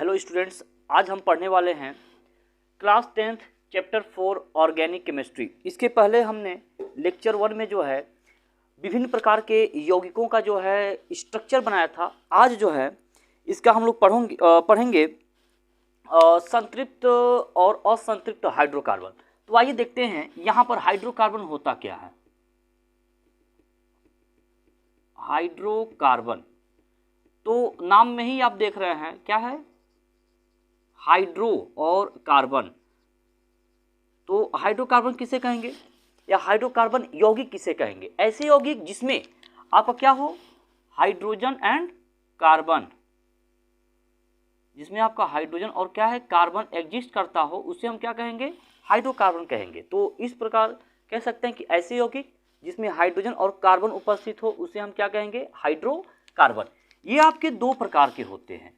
Hello students, आज हम पढ़ने वाले हैं class 10th chapter 4 organic chemistry. इसके पहले हमने लेक्चर 1 में जो है विभिन्न प्रकार के यौगिकों का जो है स्ट्रक्चर बनाया था। आज जो है इसका हम लोग पढ़ेंगे संतृप्त और असंतृप्त हाइड्रोकार्बन। तो आइए देखते हैं यहाँ पर हाइड्रोकार्बन होता क्या है। हाइड्रोकार्बन तो नाम में ही आप देख रहे हैं क्या है, हाइड्रो और कार्बन। तो हाइड्रोकार्बन किसे कहेंगे या हाइड्रोकार्बन यौगिक किसे कहेंगे? ऐसे यौगिक जिसमें आपका क्या हो, हाइड्रोजन एंड कार्बन, जिसमें आपका हाइड्रोजन और क्या है, कार्बन एग्जिस्ट करता हो, उसे हम क्या कहेंगे, हाइड्रोकार्बन कहेंगे। तो इस प्रकार कह सकते हैं कि ऐसे यौगिक जिसमें हाइड्रोजन और कार्बन उपस्थित हो उसे हम क्या कहेंगे, हाइड्रोकार्बन। ये आपके दो प्रकार के होते हैं।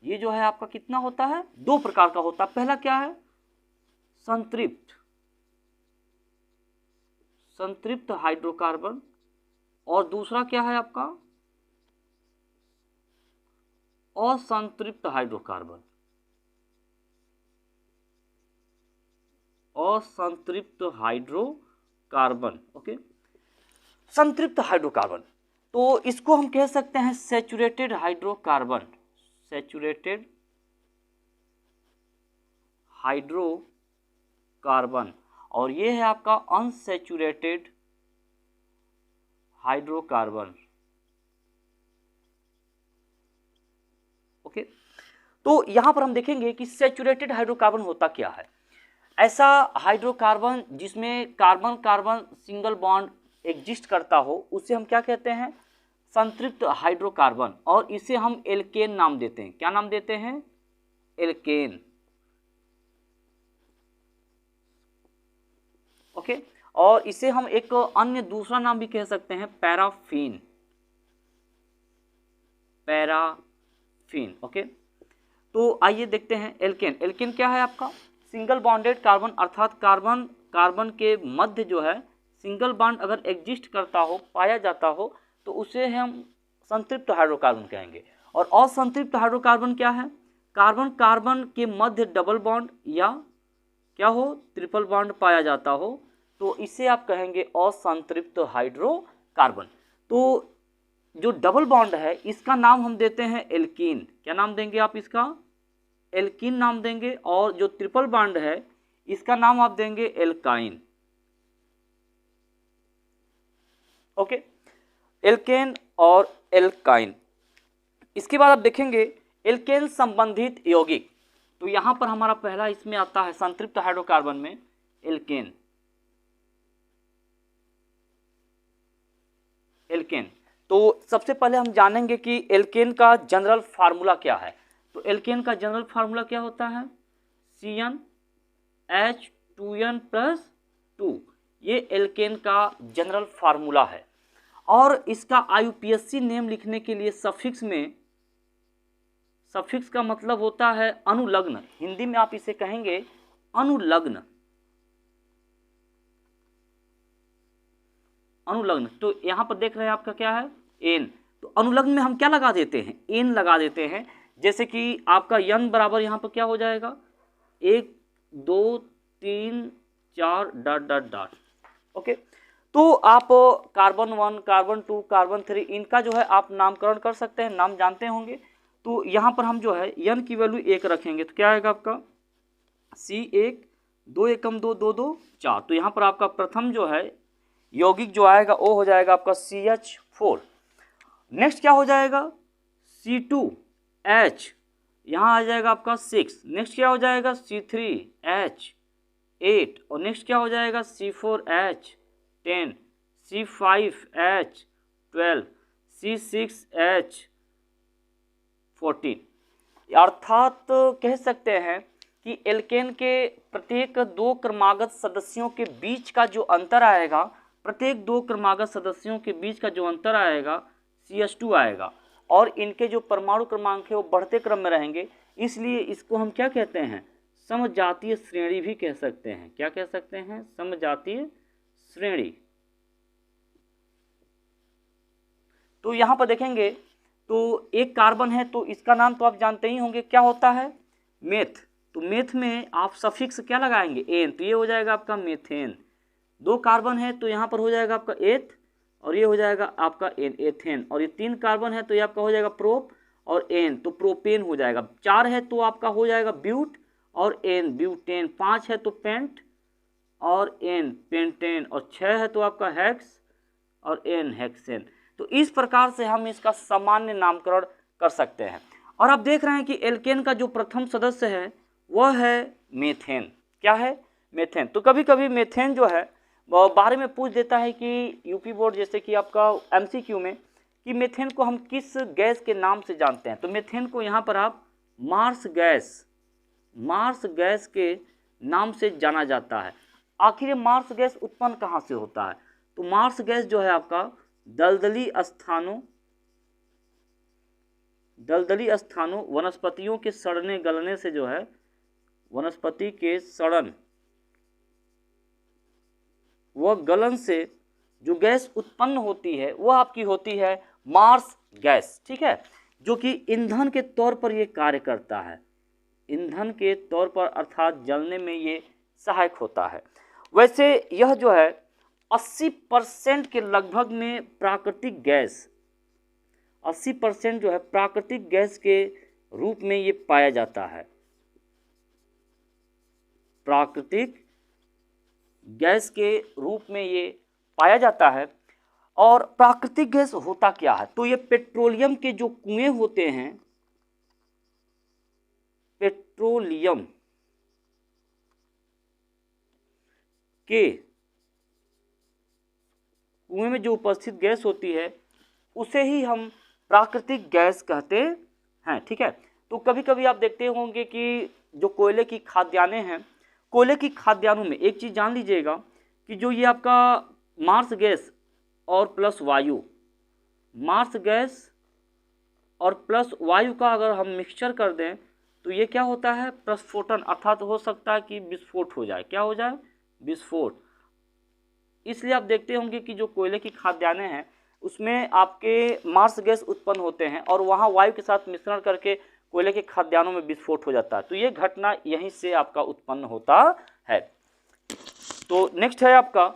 ये जो है आपका कितना होता है, दो प्रकार का होता है। पहला क्या है, संतृप्त हाइड्रोकार्बन, और दूसरा क्या है आपका, असंतृप्त हाइड्रोकार्बन। असंतृप्त हाइड्रोकार्बन, ओके। संतृप्त हाइड्रोकार्बन तो इसको हम कह सकते हैं सैचुरेटेड हाइड्रोकार्बन, सैचुरेटेड हाइड्रोकार्बन। और ये है आपका अनसैचुरेटेड हाइड्रोकार्बन, ओके। तो यहां पर हम देखेंगे कि सैचुरेटेड हाइड्रोकार्बन होता क्या है। ऐसा हाइड्रोकार्बन जिसमें carbon carbon single bond exist करता हो उसे हम क्या कहते हैं, संतृप्त हाइड्रोकार्बन। और इसे हम एल्केन नाम देते हैं। क्या नाम देते हैं, एल्केन, ओके। और इसे हम एक अन्य दूसरा नाम भी कह सकते हैं, पैराफिन, पैराफिन, ओके। तो आइए देखते हैं एल्केन। एल्केन क्या है आपका, सिंगल बॉन्डेड कार्बन, अर्थात कार्बन कार्बन के मध्य जो है सिंगल बॉन्ड अगर एग्जिस्ट करता हो, पाया जाता हो, तो उसे हम संतृप्त हाइड्रोकार्बन कहेंगे। और असंतृप्त हाइड्रोकार्बन क्या है, कार्बन कार्बन के मध्य डबल बॉन्ड या क्या हो, ट्रिपल बॉन्ड पाया जाता हो, तो इसे आप कहेंगे असंतृप्त हाइड्रोकार्बन। तो जो डबल बॉन्ड है इसका नाम हम देते हैं एल्कीन। क्या नाम देंगे आप इसका, एल्कीन नाम देंगे। और जो ट्रिपल बॉन्ड है इसका नाम आप देंगे एल्काइन, ओके। एल्केन और एल्काइन। इसके बाद आप देखेंगे एल्केन संबंधित यौगिक। तो यहां पर हमारा पहला इसमें आता है संतृप्त हाइड्रोकार्बन में एल्केन, एल्केन। तो सबसे पहले हम जानेंगे कि एल्केन का जनरल फार्मूला क्या है। तो एल्केन का जनरल फार्मूला क्या होता है, CnH2n+2। ये एल्केन का जनरल फार्मूला है। और इसका IUPAC नेम लिखने के लिए सफिक्स में, सफिक्स का मतलब होता है अनुलग्न, हिंदी में आप इसे कहेंगे अनुलग्न, अनुलग्न। तो यहां पर देख रहे हैं आपका क्या है, एन। तो अनुलग्न में हम क्या लगा देते हैं, एन लगा देते हैं। जैसे कि आपका यन बराबर यहाँ पर क्या हो जाएगा, 1 2 3 4 डॉट डॉट डॉट, ओके। तो आप कार्बन 1 कार्बन 2 कार्बन 3 इनका जो है आप नामकरण कर सकते हैं, नाम जानते होंगे। तो यहाँ पर हम जो है यन की वैल्यू 1 रखेंगे तो क्या आएगा आपका, C1 2 एकम 2 2 2 4। तो यहाँ पर आपका प्रथम जो है यौगिक जो आएगा वो हो जाएगा आपका CH4। नेक्स्ट क्या हो जाएगा, C2H, यहाँ आ जाएगा आपका 6। नेक्स्ट क्या हो जाएगा, C3H8। और नेक्स्ट क्या हो जाएगा, C4H10, C5H12, C6H14। अर्थात कह सकते हैं कि एल्केन के प्रत्येक दो क्रमागत सदस्यों के बीच का जो अंतर आएगा, प्रत्येक दो क्रमागत सदस्यों के बीच का जो अंतर आएगा CH2 आएगा। और इनके जो परमाणु क्रमांक है वो बढ़ते क्रम में रहेंगे, इसलिए इसको हम क्या कहते हैं, समजातीय श्रेणी भी कह सकते हैं। क्या कह सकते हैं, समजातीय श्रेणी। तो यहाँ पर देखेंगे तो एक कार्बन है तो इसका नाम तो आप जानते ही होंगे, क्या होता है, मेथ। तो मेथ में आप सफिक्स क्या लगाएंगे, एन, तो ये हो जाएगा आपका मेथेन। 2 कार्बन है तो यहाँ पर हो जाएगा आपका एथ, और ये हो जाएगा आपका एन, एथेन। और ये 3 कार्बन है तो ये आपका हो जाएगा प्रोप और एन, तो प्रोपेन हो जाएगा। 4 है तो आपका हो जाएगा ब्यूट और एन, ब्यूटेन। 5 है तो पेंट और एन, पेंटेन। और 6 है तो आपका हेक्स और एन, हेक्सेन। तो इस प्रकार से हम इसका सामान्य नामकरण कर सकते हैं। और आप देख रहे हैं कि एल्केन का जो प्रथम सदस्य है वह है मेथेन। क्या है, मेथेन। तो कभी कभी मेथेन जो है बारे में पूछ देता है कि यूपी बोर्ड, जैसे कि आपका एमसीक्यू में, कि मेथेन को हम किस गैस के नाम से जानते हैं। तो मेथेन को यहाँ पर आप मार्स गैस के नाम से जाना जाता है। आखिर मार्स गैस उत्पन्न कहाँ से होता है, तो मार्स गैस जो है आपका दलदली स्थानों वनस्पतियों के सड़ने गलने से जो है, वनस्पति के सड़न वह गलन से जो गैस उत्पन्न होती है वह आपकी होती है मार्स गैस। ठीक है, जो कि ईंधन के तौर पर ये कार्य करता है, ईंधन के तौर पर अर्थात जलने में ये सहायक होता है। वैसे यह जो है 80% के लगभग में प्राकृतिक गैस, 80% जो है प्राकृतिक गैस के रूप में ये पाया जाता है, प्राकृतिक गैस के रूप में ये पाया जाता है। और प्राकृतिक गैस होता क्या है, तो ये पेट्रोलियम के जो कुएं होते हैं, पेट्रोलियम के कुएं में जो उपस्थित गैस होती है उसे ही हम प्राकृतिक गैस कहते हैं। ठीक है, तो कभी कभी आप देखते होंगे कि जो कोयले की खाद्यान्नें हैं, कोयले की खाद्यान्नों में एक चीज़ जान लीजिएगा कि जो ये आपका मार्स गैस और प्लस वायु, मार्स गैस और प्लस वायु का अगर हम मिक्सचर कर दें तो ये क्या होता है, प्रस्फोटन, अर्थात हो सकता है कि विस्फोट हो जाए। क्या हो जाए, विस्फोट। इसलिए आप देखते होंगे कि जो कोयले की खाद्यान्नें हैं उसमें आपके मार्स गैस उत्पन्न होते हैं और वहाँ वायु के साथ मिश्रण करके कोयले के खाद्यान्नों में विस्फोट हो जाता है। तो ये घटना यहीं से आपका उत्पन्न होता है। तो नेक्स्ट है आपका